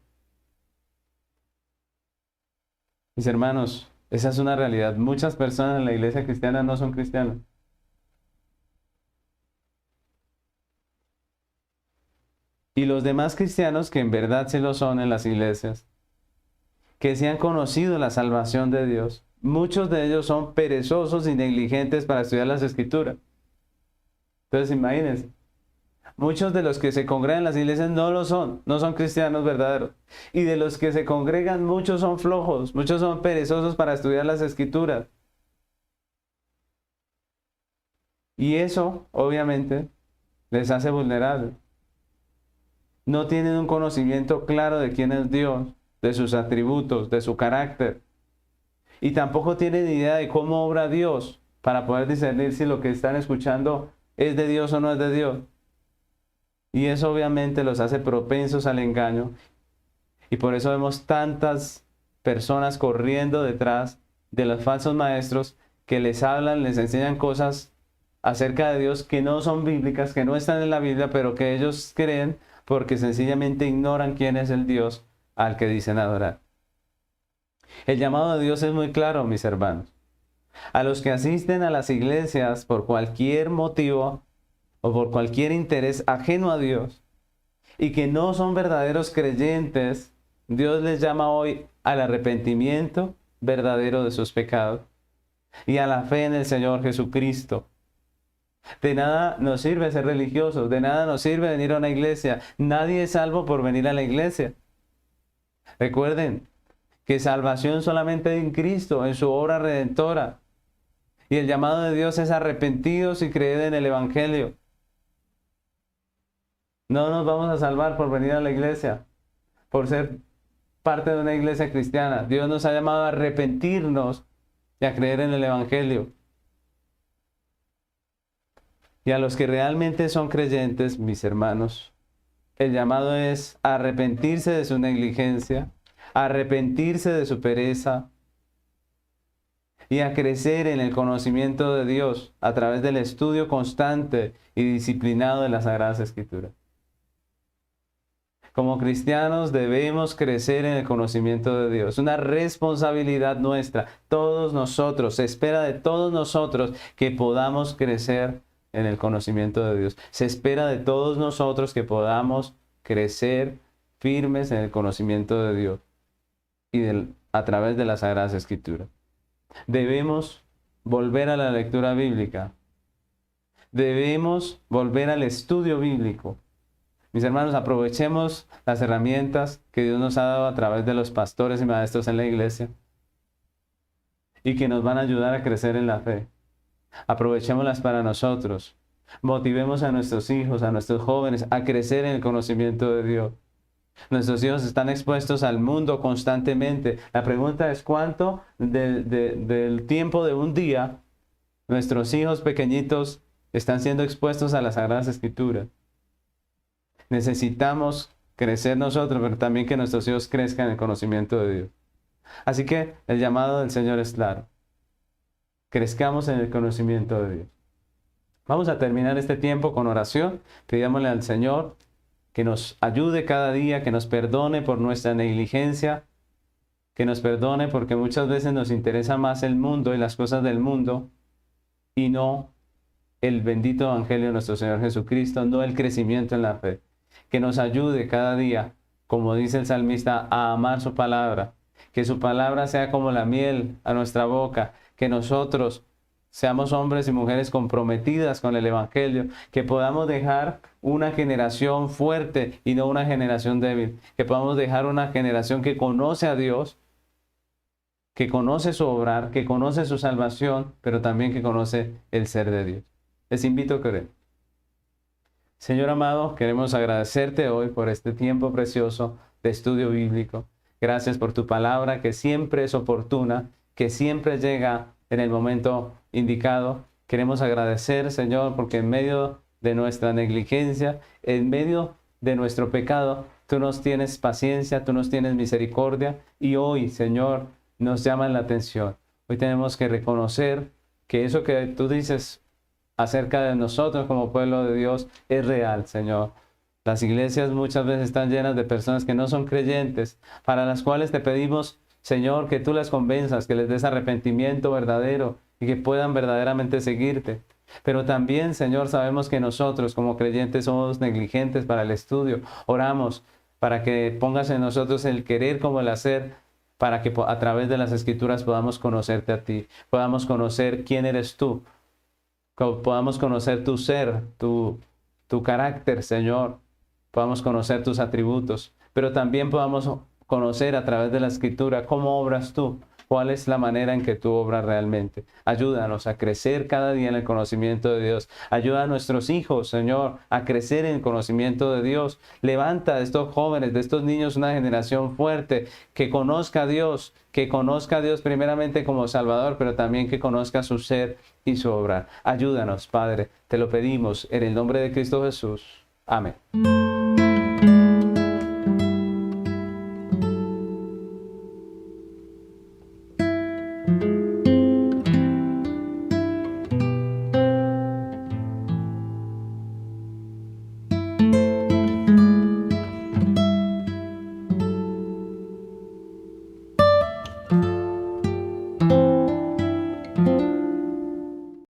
Mis hermanos, esa es una realidad. Muchas personas en la iglesia cristiana no son cristianas. Y los demás cristianos, que en verdad sí lo son en las iglesias, que sí han conocido la salvación de Dios, muchos de ellos son perezosos y negligentes para estudiar las Escrituras. Entonces imagínense, muchos de los que se congregan en las iglesias no lo son, no son cristianos verdaderos. Y de los que se congregan, muchos son flojos, muchos son perezosos para estudiar las Escrituras. Y eso, obviamente, les hace vulnerables. No tienen un conocimiento claro de quién es Dios, de sus atributos, de su carácter. Y tampoco tienen idea de cómo obra Dios para poder discernir si lo que están escuchando es de Dios o no es de Dios. Y eso obviamente los hace propensos al engaño. Y por eso vemos tantas personas corriendo detrás de los falsos maestros que les hablan, les enseñan cosas acerca de Dios que no son bíblicas, que no están en la Biblia, pero que ellos creen porque sencillamente ignoran quién es el Dios al que dicen adorar. El llamado de Dios es muy claro, mis hermanos. A los que asisten a las iglesias por cualquier motivo o por cualquier interés ajeno a Dios y que no son verdaderos creyentes, Dios les llama hoy al arrepentimiento verdadero de sus pecados y a la fe en el Señor Jesucristo. De nada nos sirve ser religiosos, de nada nos sirve venir a una iglesia. Nadie es salvo por venir a la iglesia. Recuerden que salvación solamente en Cristo, en su obra redentora. Y el llamado de Dios es arrepentidos y creed en el Evangelio. No nos vamos a salvar por venir a la iglesia, por ser parte de una iglesia cristiana. Dios nos ha llamado a arrepentirnos y a creer en el Evangelio. Y a los que realmente son creyentes, mis hermanos, el llamado es a arrepentirse de su negligencia, a arrepentirse de su pereza y a crecer en el conocimiento de Dios a través del estudio constante y disciplinado de las Sagradas Escrituras. Como cristianos debemos crecer en el conocimiento de Dios. Una responsabilidad nuestra. Todos nosotros, se espera de todos nosotros que podamos crecer en el conocimiento de Dios. Se espera de todos nosotros que podamos crecer firmes en el conocimiento de Dios y a través de las Sagradas Escrituras. Debemos volver a la lectura bíblica. Debemos volver al estudio bíblico. Mis hermanos, aprovechemos las herramientas que Dios nos ha dado a través de los pastores y maestros en la iglesia y que nos van a ayudar a crecer en la fe. Aprovechémoslas para nosotros. Motivemos a nuestros hijos, a nuestros jóvenes a crecer en el conocimiento de Dios. Nuestros hijos están expuestos al mundo constantemente. La pregunta es cuánto del tiempo de un día nuestros hijos pequeñitos están siendo expuestos a las Sagradas Escrituras. Necesitamos crecer nosotros, pero también que nuestros hijos crezcan en el conocimiento de Dios. Así que el llamado del Señor es claro. Crezcamos en el conocimiento de Dios. Vamos a terminar este tiempo con oración. Pidámosle al Señor que nos ayude cada día, que nos perdone por nuestra negligencia, que nos perdone porque muchas veces nos interesa más el mundo y las cosas del mundo y no el bendito evangelio de nuestro Señor Jesucristo, no el crecimiento en la fe. Que nos ayude cada día, como dice el salmista, a amar su palabra, que su palabra sea como la miel a nuestra boca, que nosotros seamos hombres y mujeres comprometidas con el evangelio, que podamos dejar una generación fuerte y no una generación débil, que podamos dejar una generación que conoce a Dios, que conoce su obrar, que conoce su salvación, pero también que conoce el ser de Dios. Les invito a creer. Señor amado, queremos agradecerte hoy por este tiempo precioso de estudio bíblico. Gracias por tu palabra que siempre es oportuna, que siempre llega en el momento indicado. Queremos agradecer, Señor, porque en medio de nuestra negligencia, en medio de nuestro pecado, tú nos tienes paciencia, tú nos tienes misericordia y hoy, Señor, nos llaman la atención. Hoy tenemos que reconocer que eso que tú dices acerca de nosotros como pueblo de Dios es real, Señor. Las iglesias muchas veces están llenas de personas que no son creyentes, para las cuales te pedimos, Señor, que tú las convenzas, que les des arrepentimiento verdadero y que puedan verdaderamente seguirte. Pero también, Señor, sabemos que nosotros como creyentes somos negligentes para el estudio. Oramos para que pongas en nosotros el querer como el hacer, para que a través de las Escrituras podamos conocerte a ti, podamos conocer quién eres tú, podamos conocer tu ser, tu carácter, Señor, podamos conocer tus atributos, pero también podamos conocer a través de la Escritura cómo obras tú, cuál es la manera en que tú obras realmente. Ayúdanos a crecer cada día en el conocimiento de Dios. Ayuda a nuestros hijos, Señor, a crecer en el conocimiento de Dios. Levanta de estos jóvenes, de estos niños, una generación fuerte que conozca a Dios primeramente como Salvador, pero también que conozca su ser y su obra. Ayúdanos, Padre, te lo pedimos en el nombre de Cristo Jesús. Amén.